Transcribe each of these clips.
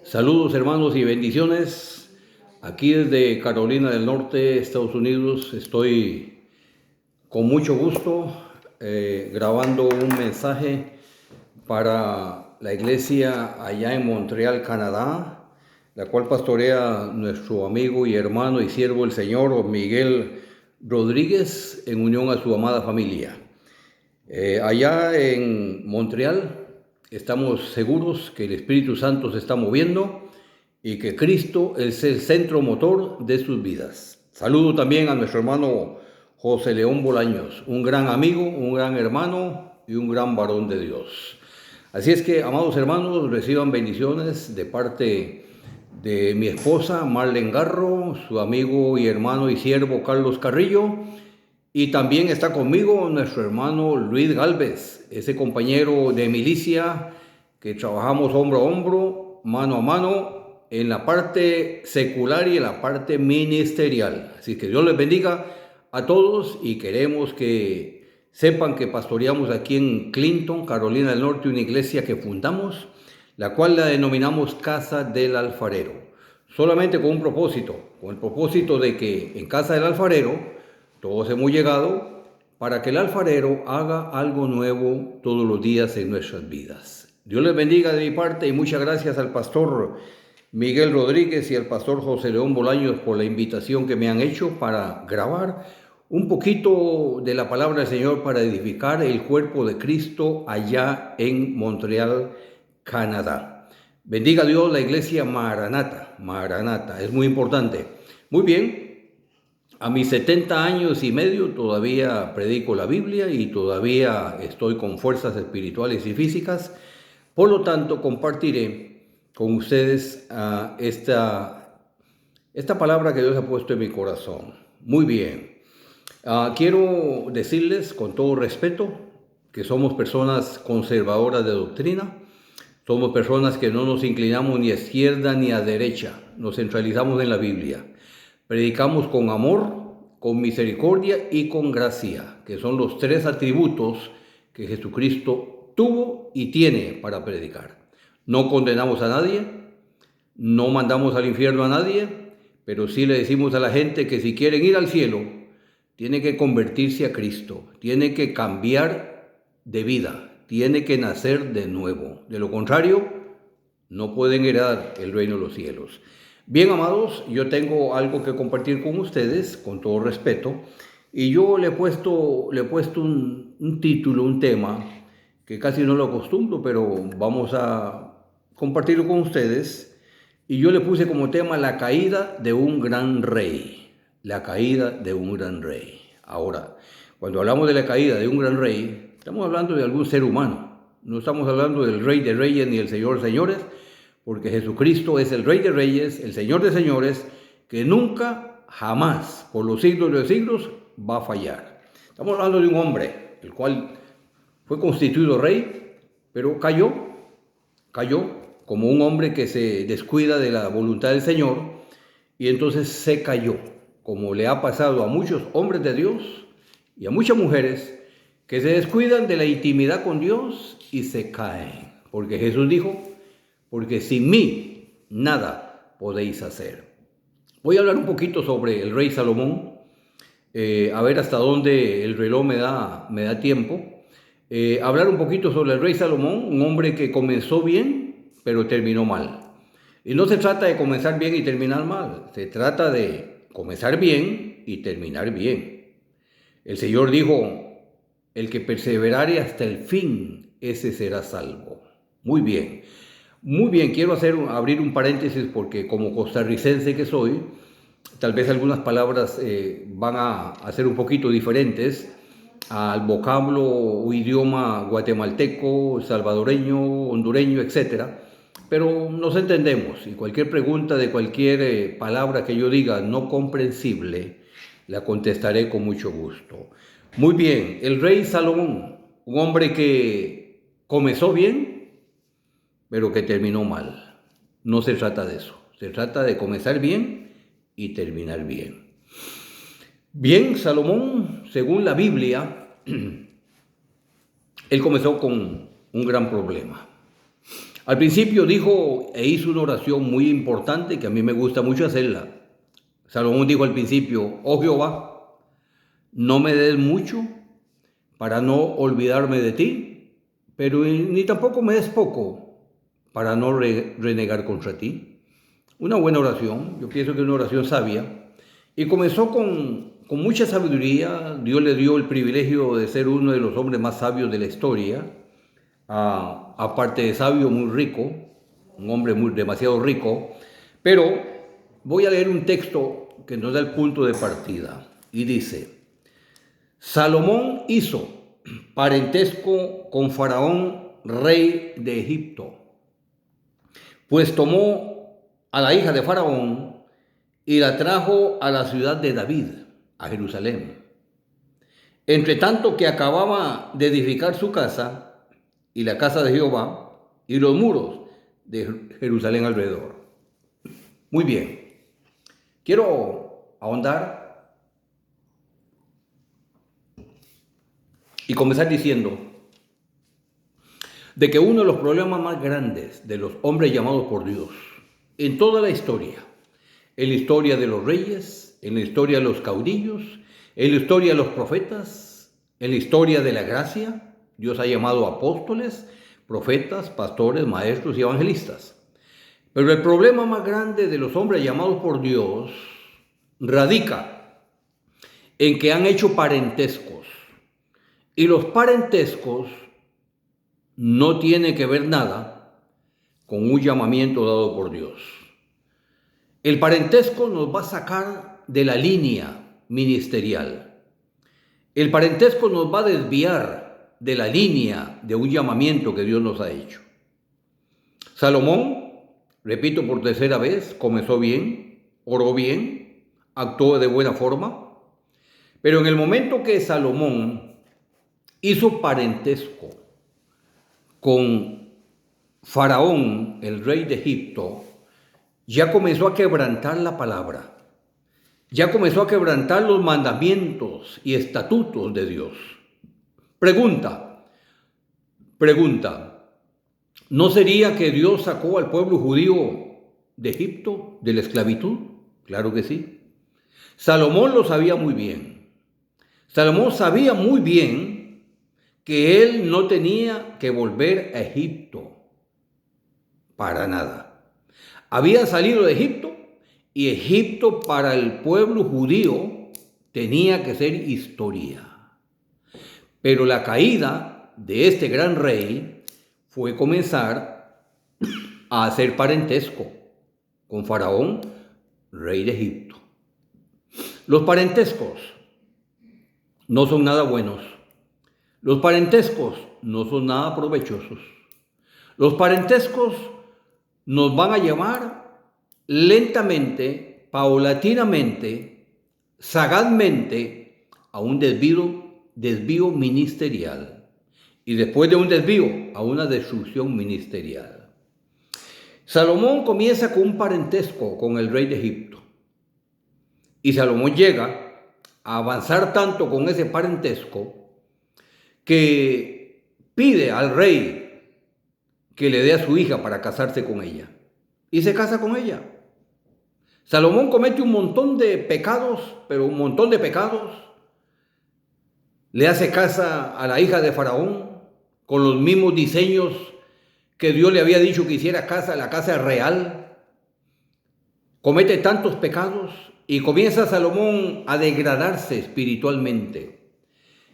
Saludos hermanos y bendiciones. Aquí desde Carolina del Norte, Estados Unidos, estoy con mucho gusto grabando un mensaje para la iglesia allá en Montreal, Canadá, la cual pastorea nuestro amigo y hermano y siervo el Señor Miguel Rodríguez en unión a su amada familia. Allá en Montreal estamos seguros que el Espíritu Santo se está moviendo y que Cristo es el centro motor de sus vidas. Saludo también a nuestro hermano José León Bolaños, un gran amigo, un gran hermano y un gran varón de Dios. Así es que, amados hermanos, reciban bendiciones de parte de mi esposa Marlene Garro, su amigo y hermano y siervo Carlos Carrillo, y también está conmigo nuestro hermano Luis Galvez, ese compañero de milicia que trabajamos hombro a hombro, mano a mano, en la parte secular y en la parte ministerial. Así que Dios les bendiga a todos y queremos que sepan que pastoreamos aquí en Clinton, Carolina del Norte, una iglesia que fundamos, la cual la denominamos Casa del Alfarero. Solamente con un propósito, con el propósito de que en Casa del Alfarero todos hemos llegado para que el alfarero haga algo nuevo todos los días en nuestras vidas. Dios les bendiga de mi parte y muchas gracias al pastor Miguel Rodríguez y al pastor José León Bolaños por la invitación que me han hecho para grabar un poquito de la palabra del Señor para edificar el cuerpo de Cristo allá en Montreal, Canadá. Bendiga a Dios la iglesia Maranata. Maranata, es muy importante. Muy bien. A mis 70 años y medio todavía predico la Biblia y todavía estoy con fuerzas espirituales y físicas. Por lo tanto, compartiré con ustedes esta palabra que Dios ha puesto en mi corazón. Muy bien. Quiero decirles con todo respeto que somos personas conservadoras de doctrina. Somos personas que no nos inclinamos ni a izquierda ni a derecha. Nos centralizamos en la Biblia. Predicamos con amor, con misericordia y con gracia, que son los tres atributos que Jesucristo tuvo y tiene para predicar. No condenamos a nadie, no mandamos al infierno a nadie, pero sí le decimos a la gente que si quieren ir al cielo, tiene que convertirse a Cristo, tiene que cambiar de vida, tiene que nacer de nuevo. De lo contrario, no pueden heredar el reino de los cielos. Bien, amados, yo tengo algo que compartir con ustedes, con todo respeto, y yo le he puesto un título, un tema, que casi no lo acostumbro, pero vamos a compartirlo con ustedes, y yo le puse como tema la caída de un gran rey, la caída de un gran rey. Ahora, cuando hablamos de la caída de un gran rey, estamos hablando de algún ser humano, no estamos hablando del rey de reyes ni el señor de señores, porque Jesucristo es el Rey de Reyes, el Señor de Señores, que nunca, jamás, por los siglos de los siglos, va a fallar. Estamos hablando de un hombre, el cual fue constituido rey, pero cayó como un hombre que se descuida de la voluntad del Señor, y entonces se cayó, como le ha pasado a muchos hombres de Dios y a muchas mujeres que se descuidan de la intimidad con Dios y se caen, porque Jesús dijo: porque sin mí nada podéis hacer. Voy a hablar un poquito sobre el rey Salomón, a ver hasta dónde el reloj me da tiempo. Hablar un poquito sobre el rey Salomón, un hombre que comenzó bien, pero terminó mal. Y no se trata de comenzar bien y terminar mal, se trata de comenzar bien y terminar bien. El Señor dijo: el que perseverare hasta el fin, ese será salvo. Muy bien. Muy bien, quiero abrir un paréntesis porque como costarricense que soy, tal vez algunas palabras van a ser un poquito diferentes al vocablo o idioma guatemalteco, salvadoreño, hondureño, etc. Pero nos entendemos y cualquier pregunta de cualquier palabra que yo diga no comprensible, la contestaré con mucho gusto. Muy bien, el rey Salomón, un hombre que comenzó bien, pero que terminó mal. No se trata de eso. Se trata de comenzar bien y terminar bien. Bien, Salomón, según la Biblia, él comenzó con un gran problema. Al principio dijo e hizo una oración muy importante que a mí me gusta mucho hacerla. Salomón dijo al principio: oh Jehová, no me des mucho para no olvidarme de ti, pero ni tampoco me des poco para no renegar contra ti. Una buena oración, yo pienso que es una oración sabia. Y comenzó con mucha sabiduría. Dios le dio el privilegio de ser uno de los hombres más sabios de la historia. Aparte de sabio, muy rico, un hombre demasiado rico. Pero voy a leer un texto que nos da el punto de partida. Y dice: Salomón hizo parentesco con Faraón, rey de Egipto, pues tomó a la hija de Faraón y la trajo a la ciudad de David, a Jerusalén. Entre tanto que acababa de edificar su casa y la casa de Jehová y los muros de Jerusalén alrededor. Muy bien, quiero ahondar y comenzar diciendo de que uno de los problemas más grandes de los hombres llamados por Dios en toda la historia, en la historia de los reyes, en la historia de los caudillos, en la historia de los profetas, en la historia de la gracia, Dios ha llamado apóstoles, profetas, pastores, maestros y evangelistas. Pero el problema más grande de los hombres llamados por Dios radica en que han hecho parentescos. Y los parentescos no tienen que ver nada con un llamamiento dado por Dios. El parentesco nos va a sacar de la línea ministerial. El parentesco nos va a desviar de la línea de un llamamiento que Dios nos ha hecho. Salomón, repito por tercera vez, comenzó bien, oró bien, actuó de buena forma, pero en el momento que Salomón hizo parentesco con Faraón, el rey de Egipto, ya comenzó a quebrantar la palabra, ya comenzó a quebrantar los mandamientos y estatutos de Dios. Pregunta, ¿no sería que Dios sacó al pueblo judío de Egipto, de la esclavitud? Claro que sí. Salomón lo sabía muy bien. Salomón sabía muy bien que él no tenía que volver a Egipto para nada. Había salido de Egipto y Egipto para el pueblo judío tenía que ser historia. Pero la caída de este gran rey fue comenzar a hacer parentesco con Faraón, rey de Egipto. Los parentescos no son nada buenos. Los parentescos no son nada provechosos. Los parentescos nos van a llevar lentamente, paulatinamente, sagazmente a un desvío ministerial, y después de un desvío a una destrucción ministerial. Salomón comienza con un parentesco con el rey de Egipto, y Salomón llega a avanzar tanto con ese parentesco que pide al rey que le dé a su hija para casarse con ella, y se casa con ella. Salomón comete un montón de pecados, pero un montón de pecados. Le hace casa a la hija de Faraón con los mismos diseños que Dios le había dicho que hiciera casa, la casa real. Comete tantos pecados y comienza Salomón a degradarse espiritualmente.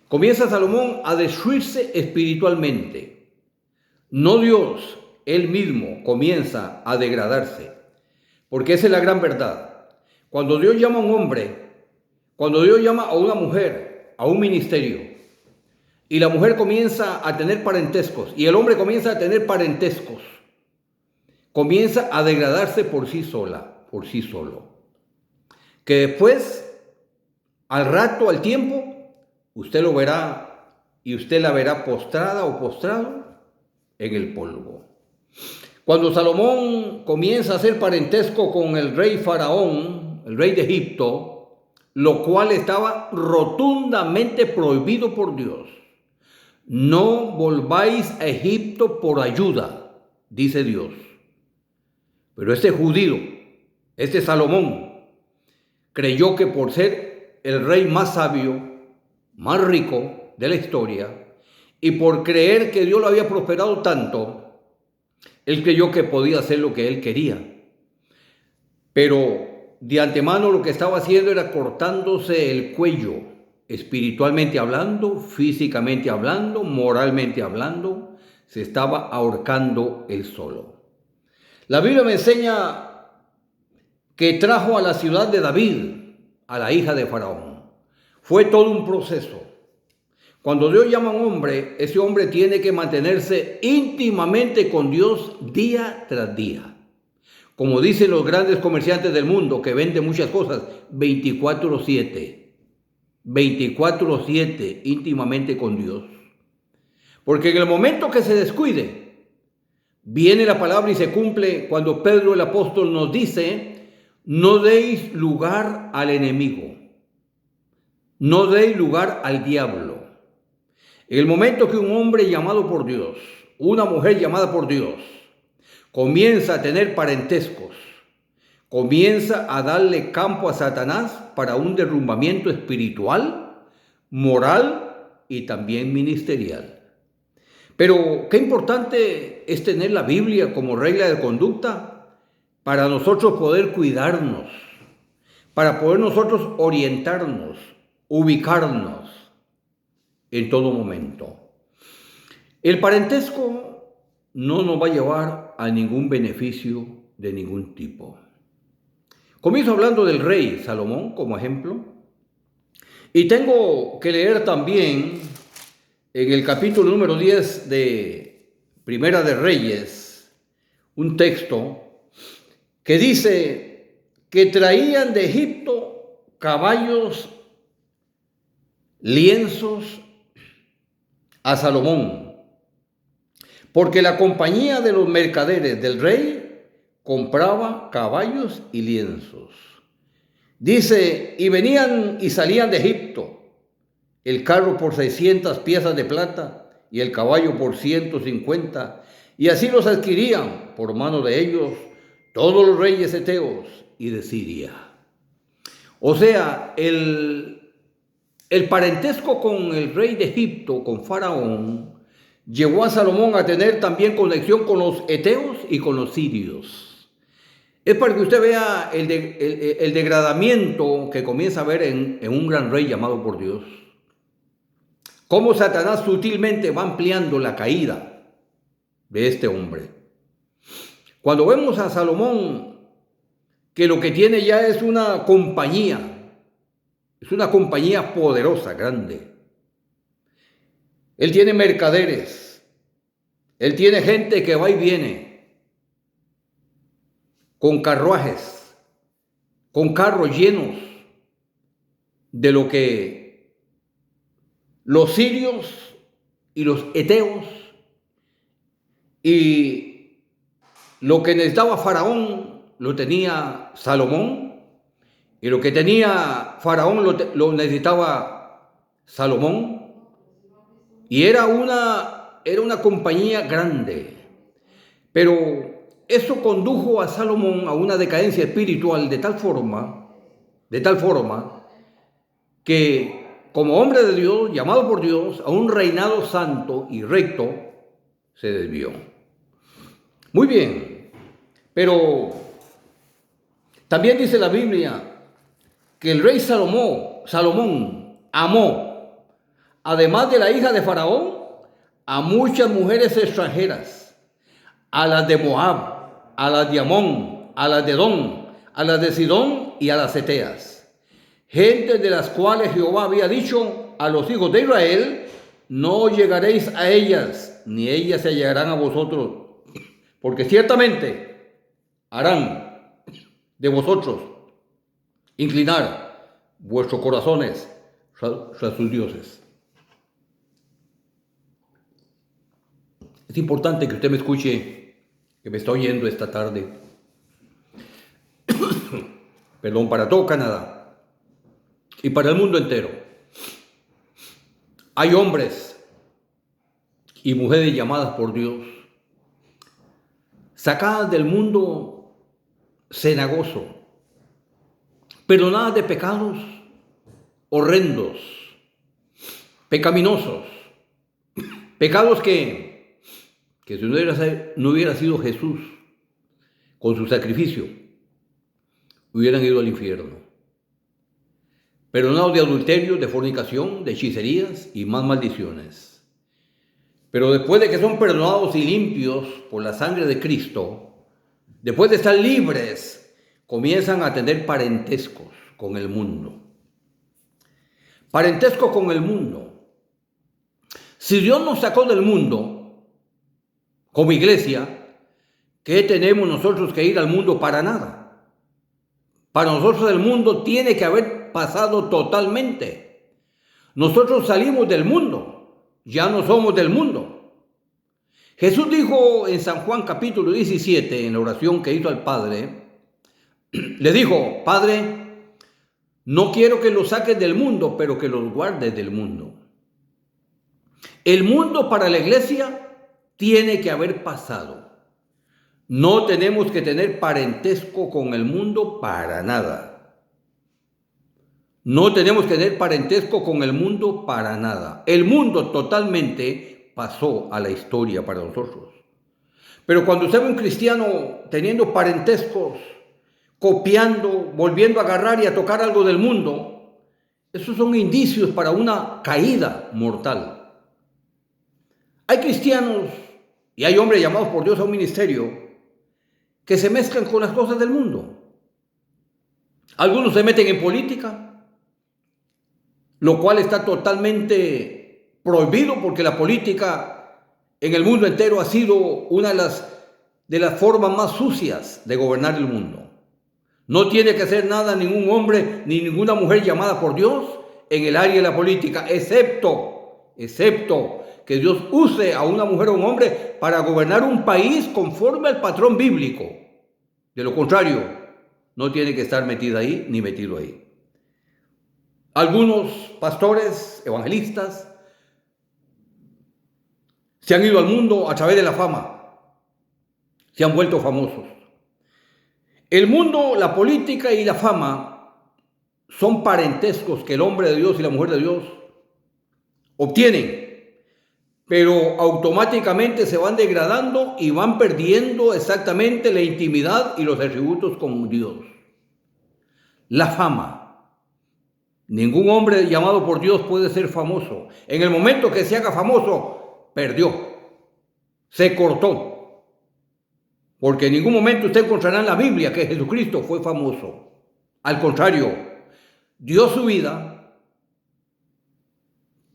Comienza Salomón a destruirse espiritualmente. No Dios, él mismo comienza a degradarse. Porque esa es la gran verdad. Cuando Dios llama a un hombre, cuando Dios llama a una mujer, a un ministerio, y la mujer comienza a tener parentescos, y el hombre comienza a tener parentescos, comienza a degradarse por sí sola, por sí solo. Que después, al rato, al tiempo, usted lo verá y usted la verá postrada o postrado en el polvo. Cuando Salomón comienza a hacer parentesco con el rey Faraón, el rey de Egipto, lo cual estaba rotundamente prohibido por Dios. No volváis a Egipto por ayuda. dice Dios. Pero este judío, este Salomón, creyó que por ser el rey más sabio, más rico de la historia, y por creer que Dios lo había prosperado tanto, él creyó que podía hacer lo que él quería. Pero de antemano lo que estaba haciendo era cortándose el cuello, espiritualmente hablando, físicamente hablando, moralmente hablando, se estaba ahorcando él solo. La Biblia me enseña que trajo a la ciudad de David a la hija de Faraón. Fue todo un proceso. Cuando Dios llama a un hombre, ese hombre tiene que mantenerse íntimamente con Dios día tras día. Como dicen los grandes comerciantes del mundo que venden muchas cosas, 24/7. 24/7 íntimamente con Dios. Porque en el momento que se descuide, viene la palabra y se cumple cuando Pedro el apóstol nos dice: no deis lugar al enemigo, no deis lugar al diablo. En el momento que un hombre llamado por Dios, una mujer llamada por Dios, comienza a tener parentescos, comienza a darle campo a Satanás para un derrumbamiento espiritual, moral y también ministerial. Pero qué importante es tener la Biblia como regla de conducta para nosotros poder cuidarnos, para poder nosotros orientarnos, ubicarnos en todo momento. El parentesco no nos va a llevar a ningún beneficio de ningún tipo. Comienzo hablando del rey Salomón como ejemplo, y tengo que leer también en el capítulo número 10 de Primera de Reyes un texto que dice que traían de Egipto caballos, lienzos a Salomón, porque la compañía de los mercaderes del rey compraba caballos y lienzos. Dice, y venían y salían de Egipto, el carro por 600 piezas de plata y el caballo por 150, y así los adquirían por mano de ellos todos los reyes heteos y de Siria. O sea, el parentesco con el rey de Egipto, con Faraón, llevó a Salomón a tener también conexión con los heteos y con los sirios. Es para que usted vea el degradamiento que comienza a haber en un gran rey llamado por Dios. Cómo Satanás sutilmente va ampliando la caída de este hombre. Cuando vemos a Salomón, que lo que tiene ya es una compañía poderosa, grande. Él tiene mercaderes, él tiene gente que va y viene, con carruajes, con carros llenos de lo que los sirios y los heteos y lo que necesitaba Faraón lo tenía Salomón. Y lo que tenía Faraón lo necesitaba Salomón. Y era una compañía grande. Pero eso condujo a Salomón a una decadencia espiritual de tal forma, que como hombre de Dios, llamado por Dios, a un reinado santo y recto, se desvió. Muy bien, pero también dice la Biblia que el rey Salomón amó, además de la hija de Faraón, a muchas mujeres extranjeras, a las de Moab, a las de Amón, a las de Edom, a las de Sidón y a las heteas, gentes de las cuales Jehová había dicho a los hijos de Israel: no llegaréis a ellas, ni ellas se llegarán a vosotros, porque ciertamente harán de vosotros inclinar vuestros corazones a sus dioses. Es importante que usted me escuche, que me está oyendo esta tarde. Perdón, para todo Canadá y para el mundo entero. Hay hombres y mujeres llamadas por Dios sacadas del mundo cenagoso, perdonadas de pecados horrendos, pecaminosos, pecados que si no hubiera sido Jesús con su sacrificio, hubieran ido al infierno. Perdonados de adulterio, de fornicación, de hechicerías y más maldiciones. Pero después de que son perdonados y limpios por la sangre de Cristo, después de estar libres, comienzan a tener parentescos con el mundo. Parentesco con el mundo. Si Dios nos sacó del mundo, como iglesia, ¿qué tenemos nosotros que ir al mundo? Para nada. Para nosotros el mundo tiene que haber pasado totalmente. Nosotros salimos del mundo, ya no somos del mundo. Jesús dijo en San Juan capítulo 17, en la oración que hizo al Padre, le dijo: Padre, no quiero que los saques del mundo, pero que los guardes del mundo. El mundo para la iglesia tiene que haber pasado. No tenemos que tener parentesco con el mundo para nada. No tenemos que tener parentesco con el mundo para nada. El mundo totalmente pasó a la historia para nosotros. Pero cuando usted ve un cristiano teniendo parentescos, copiando, volviendo a agarrar y a tocar algo del mundo, esos son indicios para una caída mortal. Hay cristianos y hay hombres llamados por Dios a un ministerio que se mezclan con las cosas del mundo. Algunos se meten en política, lo cual está totalmente prohibido porque la política en el mundo entero ha sido una de las formas más sucias de gobernar el mundo. No tiene que hacer nada ningún hombre ni ninguna mujer llamada por Dios en el área de la política, excepto que Dios use a una mujer o un hombre para gobernar un país conforme al patrón bíblico. De lo contrario, no tiene que estar metida ahí ni metido ahí. Algunos pastores, evangelistas, se han ido al mundo a través de la fama. Se han vuelto famosos. El mundo, la política y la fama son parentescos que el hombre de Dios y la mujer de Dios obtienen, pero automáticamente se van degradando y van perdiendo exactamente la intimidad y los atributos con Dios. La fama. Ningún hombre llamado por Dios puede ser famoso. En el momento que se haga famoso, perdió. Se cortó. Porque en ningún momento usted encontrará en la Biblia que Jesucristo fue famoso. Al contrario, dio su vida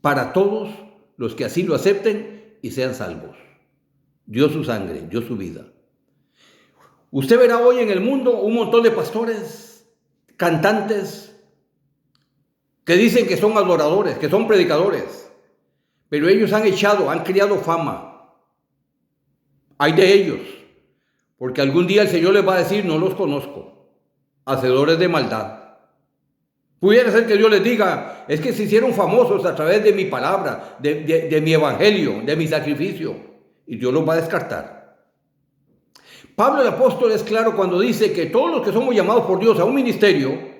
para todos los que así lo acepten y sean salvos. Dio su sangre, dio su vida. Usted verá hoy en el mundo un montón de pastores, cantantes, que dicen que son adoradores, que son predicadores, pero ellos han criado fama. Hay de ellos, porque algún día el Señor les va a decir: no los conozco, hacedores de maldad. Pudiera ser que Dios les diga: es que se hicieron famosos a través de mi palabra, de mi evangelio, de mi sacrificio, y Dios los va a descartar. Pablo el apóstol es claro cuando dice que todos los que somos llamados por Dios a un ministerio,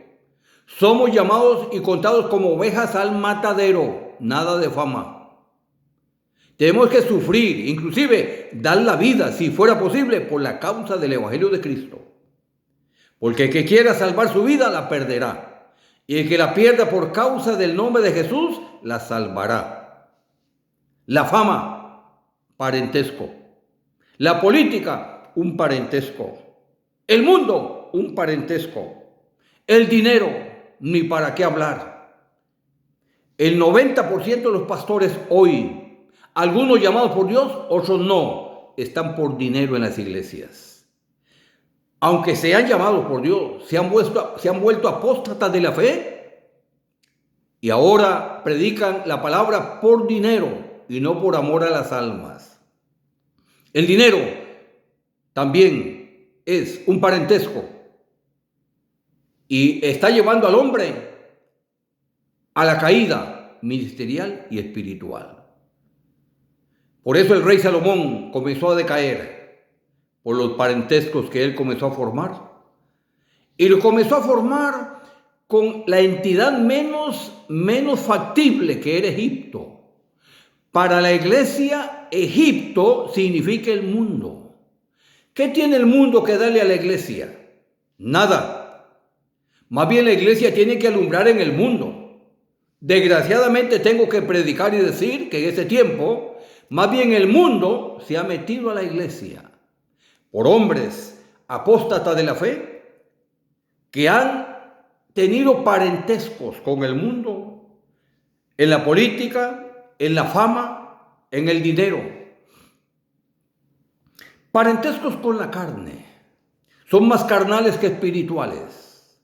somos llamados y contados como ovejas al matadero, nada de fama. Tenemos que sufrir, inclusive dar la vida, si fuera posible, por la causa del evangelio de Cristo. Porque el que quiera salvar su vida, la perderá. Y el que la pierda por causa del nombre de Jesús, la salvará. La fama, parentesco. La política, un parentesco. El mundo, un parentesco. El dinero, ni para qué hablar. El 90% de los pastores hoy, algunos llamados por Dios, otros no, están por dinero en las iglesias. Aunque sean llamados por Dios, se han vuelto apóstatas de la fe y ahora predican la palabra por dinero y no por amor a las almas. El dinero también es un parentesco y está llevando al hombre a la caída ministerial y espiritual. Por eso el rey Salomón comenzó a decaer, por los parentescos que él comenzó a formar. Y lo comenzó a formar con la entidad menos factible, que era Egipto. Para la iglesia, Egipto significa el mundo. ¿Qué tiene el mundo que darle a la iglesia? Nada. Más bien la iglesia tiene que alumbrar en el mundo. Desgraciadamente tengo que predicar y decir que en ese tiempo, más bien el mundo se ha metido a la iglesia por hombres apóstatas de la fe que han tenido parentescos con el mundo, en la política, en la fama, en el dinero. Parentescos con la carne. Son más carnales que espirituales.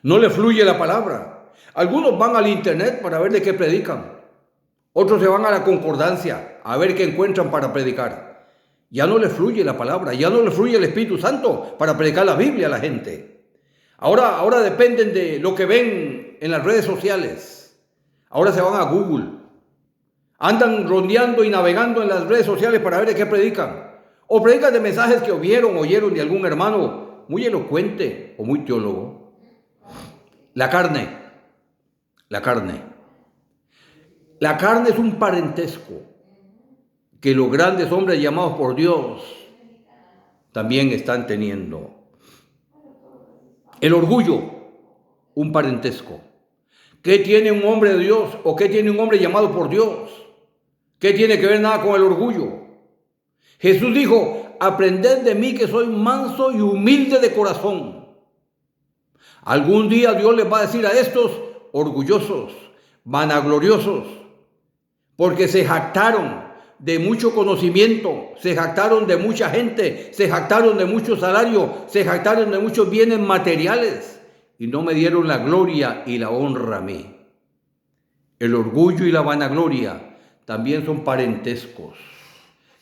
No le fluye la palabra. Algunos van al internet para ver de qué predican. Otros se van a la concordancia a ver qué encuentran para predicar. Ya no le fluye la palabra, ya no le fluye el Espíritu Santo para predicar la Biblia a la gente. Ahora dependen de lo que ven en las redes sociales. Ahora se van a Google. Andan rondeando y navegando en las redes sociales para ver de qué predican. O predican de mensajes que oyeron de algún hermano muy elocuente o muy teólogo. La carne. La carne es un parentesco que los grandes hombres llamados por Dios también están teniendo. El orgullo, un parentesco. ¿Qué tiene un hombre de Dios o qué tiene un hombre llamado por Dios? ¿Qué tiene que ver nada con el orgullo? Jesús dijo, aprended de mí que soy manso y humilde de corazón. Algún día Dios les va a decir a estos orgullosos, vanagloriosos, porque se jactaron de mucho conocimiento, se jactaron de mucha gente, se jactaron de mucho salario, se jactaron de muchos bienes materiales y no me dieron la gloria y la honra a mí. El orgullo y la vanagloria también son parentescos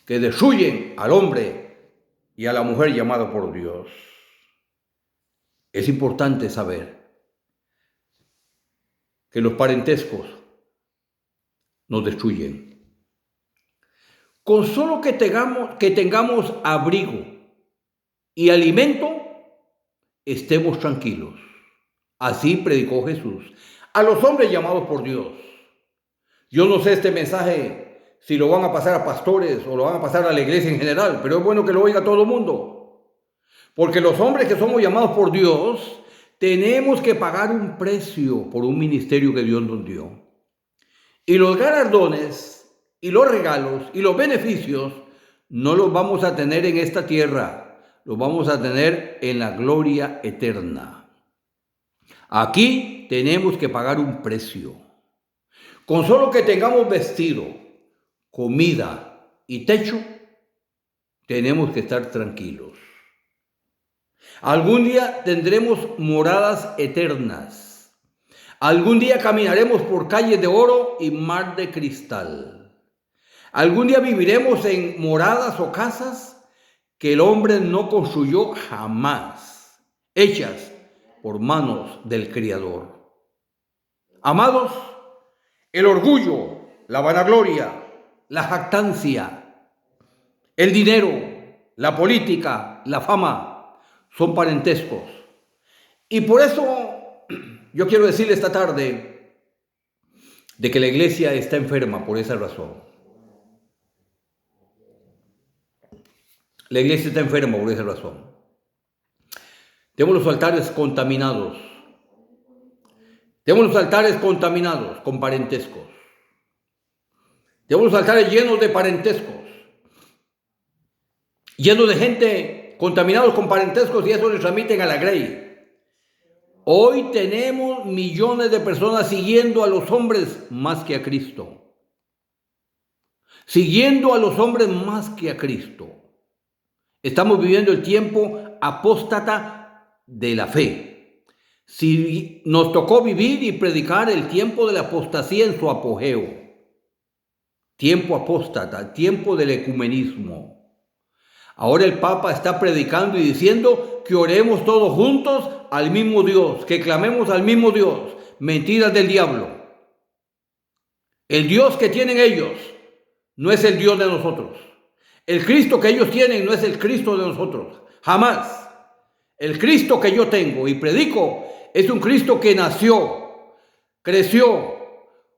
que destruyen al hombre y a la mujer llamada por Dios. Es importante saber que los parentescos nos destruyen. Con solo que tengamos abrigo y alimento, estemos tranquilos. Así predicó Jesús a los hombres llamados por Dios. Yo no sé este mensaje si lo van a pasar a pastores o lo van a pasar a la iglesia en general, pero es bueno que lo oiga todo el mundo. Porque los hombres que somos llamados por Dios, tenemos que pagar un precio por un ministerio que Dios nos dio. Y los galardones y los regalos y los beneficios no los vamos a tener en esta tierra, los vamos a tener en la gloria eterna. Aquí tenemos que pagar un precio. Con solo que tengamos vestido, comida y techo, tenemos que estar tranquilos. Algún día tendremos moradas eternas. Algún día caminaremos por calles de oro y mar de cristal. Algún día viviremos en moradas o casas que el hombre no construyó jamás, hechas por manos del Creador. Amados, el orgullo, la vanagloria, la jactancia, el dinero, la política, la fama, son parentescos. Y por eso yo quiero decirle esta tarde de que la iglesia está enferma por esa razón. La iglesia está enferma por esa razón. Tenemos los altares contaminados. Tenemos los altares contaminados con parentescos. Tenemos los altares llenos de parentescos. Llenos de gente contaminados con parentescos y eso les transmiten a la grey. Hoy tenemos millones de personas siguiendo a los hombres más que a Cristo. Siguiendo a los hombres más que a Cristo. Estamos viviendo el tiempo apóstata de la fe. Si nos tocó vivir y predicar el tiempo de la apostasía en su apogeo. Tiempo apóstata, tiempo del ecumenismo. Ahora el Papa está predicando y diciendo que oremos todos juntos al mismo Dios, que clamemos al mismo Dios. Mentiras del diablo. El Dios que tienen ellos no es el Dios de nosotros. El Cristo que ellos tienen no es el Cristo de nosotros, jamás. El Cristo que yo tengo y predico es un Cristo que nació, creció,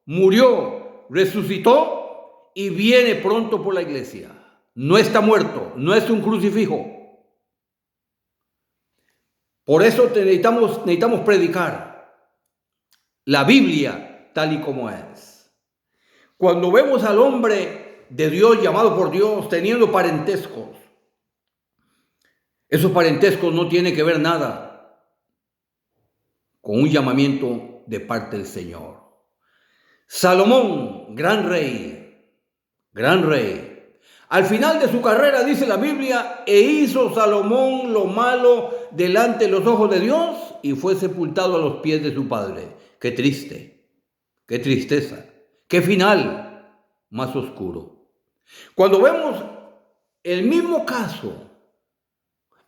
murió, resucitó y viene pronto por la iglesia. No está muerto, no es un crucifijo. Por eso necesitamos predicar la Biblia tal y como es. Cuando vemos al hombre de Dios, llamado por Dios, teniendo parentescos, esos parentescos no tienen que ver nada con un llamamiento de parte del Señor. Salomón, gran rey. Al final de su carrera, dice la Biblia, e hizo Salomón lo malo delante de los ojos de Dios y fue sepultado a los pies de su padre. Qué triste, qué tristeza, qué final más oscuro. Cuando vemos el mismo caso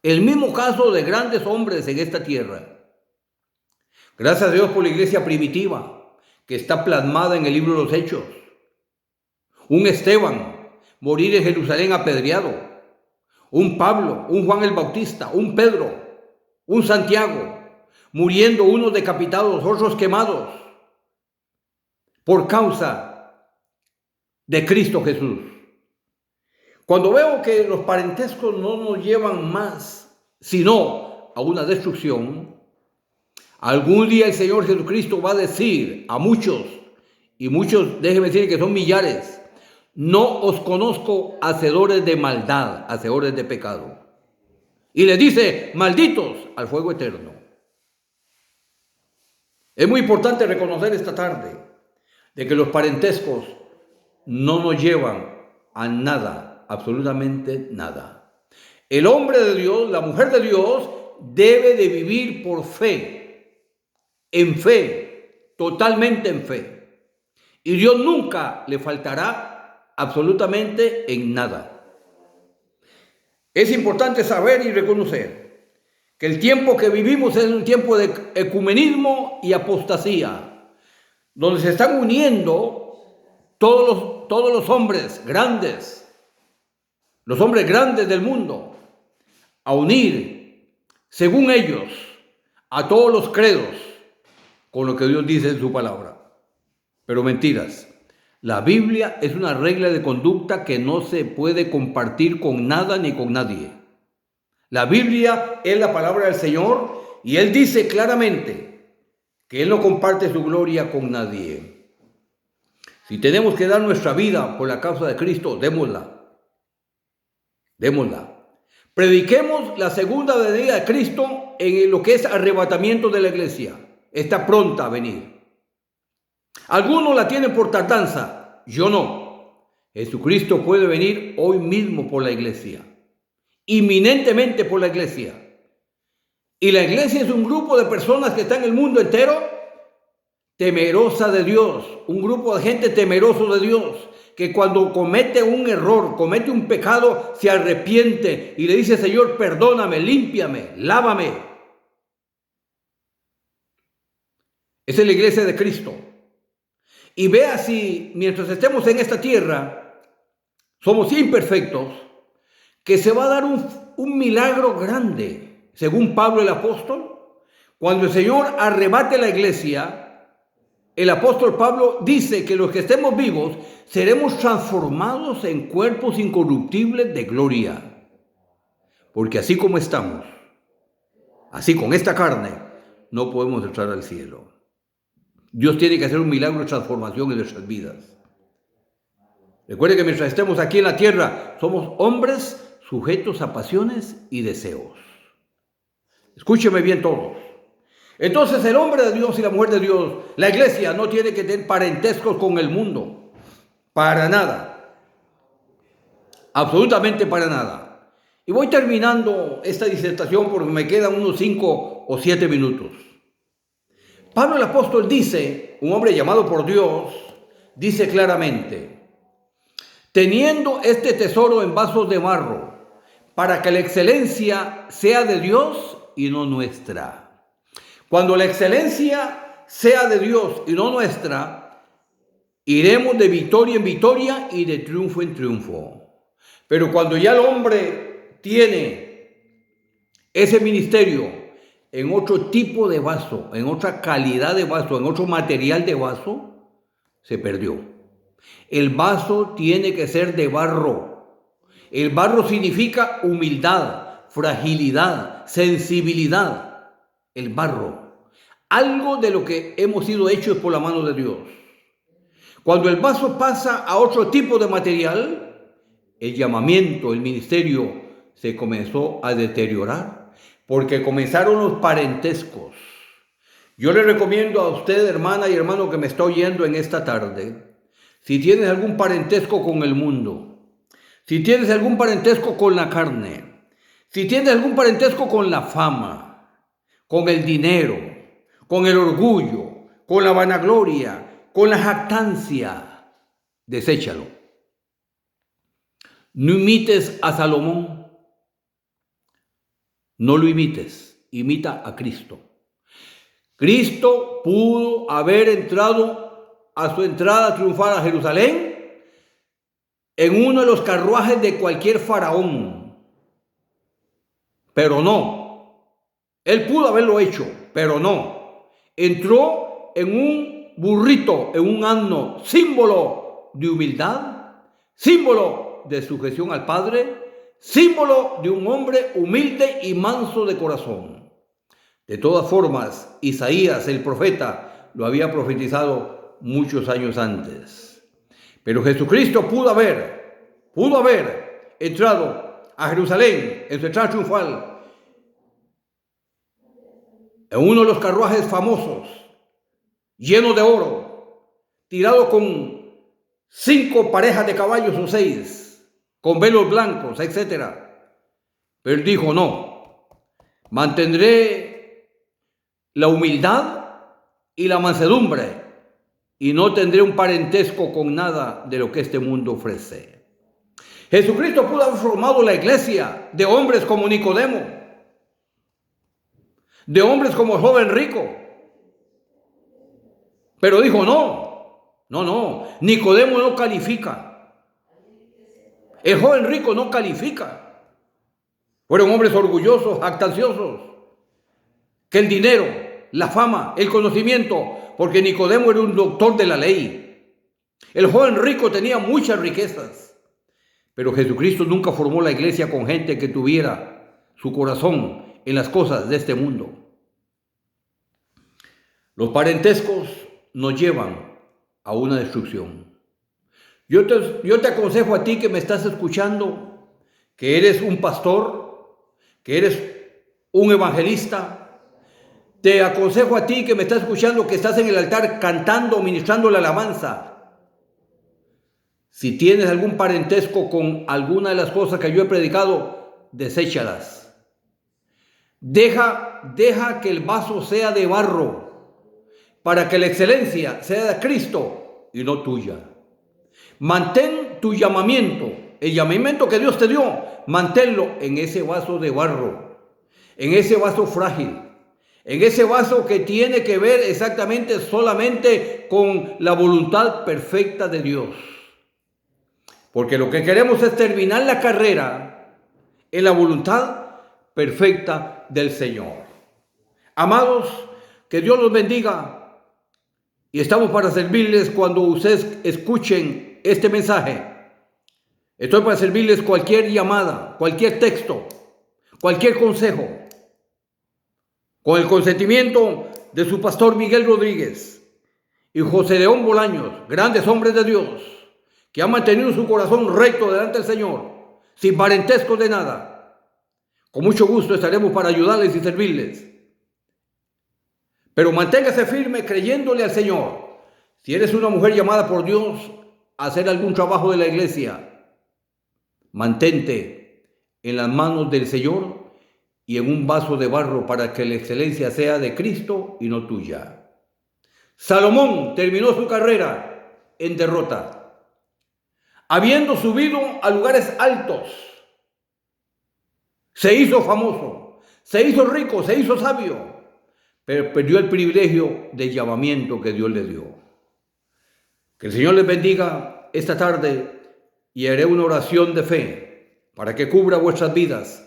de grandes hombres en esta tierra, gracias a Dios por la iglesia primitiva, que está plasmada en el libro de los Hechos. Un Esteban, morir en Jerusalén apedreado. Un Pablo, un Juan el Bautista, un Pedro, un Santiago, muriendo unos decapitados, otros quemados, por causa de Cristo Jesús. Cuando veo que los parentescos no nos llevan más, sino a una destrucción, algún día el Señor Jesucristo va a decir a muchos, y muchos, déjenme decir que son millares, no os conozco, hacedores de maldad, hacedores de pecado. Y les dice, malditos al fuego eterno. Es muy importante reconocer esta tarde de que los parentescos no nos llevan a nada, absolutamente nada. El hombre de Dios, la mujer de Dios, debe de vivir por fe, en fe, totalmente en fe. Y Dios nunca le faltará absolutamente en nada. Es importante saber y reconocer que el tiempo que vivimos es un tiempo de ecumenismo y apostasía, donde se están uniendo todos los hombres grandes, los hombres grandes del mundo, a unir, según ellos, a todos los credos con lo que Dios dice en su palabra. Pero mentiras. La Biblia es una regla de conducta que no se puede compartir con nada ni con nadie. La Biblia es la palabra del Señor y Él dice claramente que Él no comparte su gloria con nadie. Si tenemos que dar nuestra vida por la causa de Cristo, démosla. Démosla. Prediquemos la segunda venida de Cristo en lo que es arrebatamiento de la iglesia. Está pronta a venir. Algunos la tienen por tardanza, yo no. Jesucristo puede venir hoy mismo por la iglesia, inminentemente por la iglesia. Y la iglesia es un grupo de personas que está en el mundo entero temerosa de Dios, un grupo de gente temeroso de Dios, que cuando comete un error, comete un pecado, se arrepiente y le dice, Señor, perdóname, límpiame, lávame. Esa es la iglesia de Cristo. Y vea si mientras estemos en esta tierra, somos imperfectos, que se va a dar un milagro grande, según Pablo el apóstol. Cuando el Señor arrebate la iglesia, el apóstol Pablo dice que los que estemos vivos seremos transformados en cuerpos incorruptibles de gloria. Porque así como estamos, así con esta carne, no podemos entrar al cielo. Dios tiene que hacer un milagro de transformación en nuestras vidas. Recuerde que mientras estemos aquí en la tierra, somos hombres sujetos a pasiones y deseos. Escúcheme bien todos. Entonces el hombre de Dios y la mujer de Dios, la iglesia, no tiene que tener parentescos con el mundo. Para nada. Absolutamente para nada. Y voy terminando esta disertación porque me quedan unos 5 o 7 minutos. Pablo el apóstol dice, un hombre llamado por Dios, dice claramente, teniendo este tesoro en vasos de barro, para que la excelencia sea de Dios y no nuestra. Cuando la excelencia sea de Dios y no nuestra, iremos de victoria en victoria y de triunfo en triunfo. Pero cuando ya el hombre tiene ese ministerio en otro tipo de vaso, en otra calidad de vaso, en otro material de vaso, se perdió. El vaso tiene que ser de barro. El barro significa humildad, fragilidad, sensibilidad. El barro. Algo de lo que hemos sido hechos por la mano de Dios. Cuando el vaso pasa a otro tipo de material, el llamamiento, el ministerio se comenzó a deteriorar porque comenzaron los parentescos. Yo le recomiendo a usted, hermana y hermano que me está oyendo en esta tarde, si tienes algún parentesco con el mundo, si tienes algún parentesco con la carne, si tienes algún parentesco con la fama, con el dinero, con el orgullo, con la vanagloria, con la jactancia, deséchalo. No imites a Salomón. No lo imites, imita a Cristo. Cristo pudo haber entrado a su entrada triunfal a Jerusalén en uno de los carruajes de cualquier faraón, pero no. Él pudo haberlo hecho, pero no. Entró en un burrito, en un asno, símbolo de humildad, símbolo de sujeción al Padre, símbolo de un hombre humilde y manso de corazón. De todas formas, Isaías, el profeta, lo había profetizado muchos años antes. Pero Jesucristo pudo haber entrado a Jerusalén en su entrada triunfal, en uno de los carruajes famosos, lleno de oro, tirado con 5 parejas de caballos o 6, con velos blancos, etc. Pero él dijo, no, mantendré la humildad y la mansedumbre y no tendré un parentesco con nada de lo que este mundo ofrece. Jesucristo pudo haber formado la iglesia de hombres como Nicodemo, de hombres como el joven rico, pero dijo, no, Nicodemo no califica. El joven rico no califica. Fueron hombres orgullosos, jactanciosos, que el dinero, la fama, el conocimiento, porque Nicodemo era un doctor de la ley. El joven rico tenía muchas riquezas, pero Jesucristo nunca formó la iglesia con gente que tuviera su corazón en las cosas de este mundo. Los parentescos nos llevan a una destrucción. Yo te aconsejo a ti que me estás escuchando, que eres un pastor, que eres un evangelista. Te aconsejo a ti que me estás escuchando, que estás en el altar cantando, ministrando la alabanza. Si tienes algún parentesco con alguna de las cosas que yo he predicado, deséchalas. Deja que el vaso sea de barro, para que la excelencia sea de Cristo y no tuya. Mantén tu llamamiento, el llamamiento que Dios te dio, manténlo en ese vaso de barro, en ese vaso frágil, en ese vaso que tiene que ver exactamente solamente con la voluntad perfecta de Dios. Porque lo que queremos es terminar la carrera en la voluntad perfecta del Señor. Amados, que Dios los bendiga y estamos para servirles cuando ustedes escuchen este mensaje. Estoy para servirles cualquier llamada, cualquier texto, cualquier consejo, con el consentimiento de su pastor Miguel Rodríguez y José León Bolaños, grandes hombres de Dios, que han mantenido su corazón recto delante del Señor, sin parentesco de nada. Con mucho gusto estaremos para ayudarles y servirles. Pero manténgase firme creyéndole al Señor. Si eres una mujer llamada por Dios a hacer algún trabajo de la iglesia, mantente en las manos del Señor y en un vaso de barro para que la excelencia sea de Cristo y no tuya. Salomón terminó su carrera en derrota, habiendo subido a lugares altos. Se hizo famoso, se hizo rico, se hizo sabio, pero perdió el privilegio del llamamiento que Dios le dio. Que el Señor les bendiga esta tarde y haré una oración de fe para que cubra vuestras vidas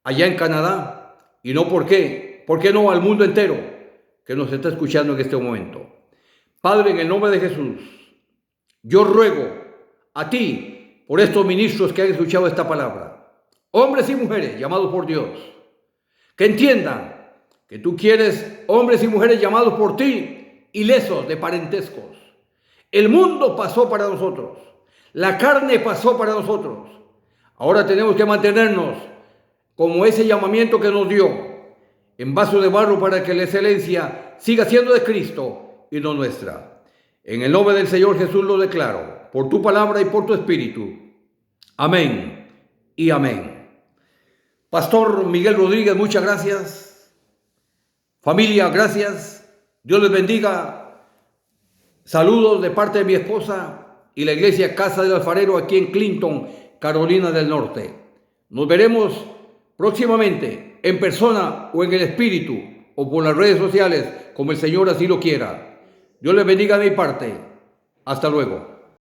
allá en Canadá y no ¿por qué no al mundo entero que nos está escuchando en este momento. Padre, en el nombre de Jesús, yo ruego a ti por estos ministros que han escuchado esta palabra, hombres y mujeres llamados por Dios, que entiendan que tú quieres hombres y mujeres llamados por ti, ilesos de parentescos. El mundo pasó para nosotros, la carne pasó para nosotros. Ahora tenemos que mantenernos como ese llamamiento que nos dio, en vaso de barro para que la excelencia siga siendo de Cristo y no nuestra. En el nombre del Señor Jesús lo declaro, por tu palabra y por tu espíritu. Amén y amén. Pastor Miguel Rodríguez, muchas gracias. Familia, gracias. Dios les bendiga. Saludos de parte de mi esposa y la iglesia Casa del Alfarero aquí en Clinton, Carolina del Norte. Nos veremos próximamente en persona o en el espíritu o por las redes sociales, como el Señor así lo quiera. Dios les bendiga de mi parte. Hasta luego.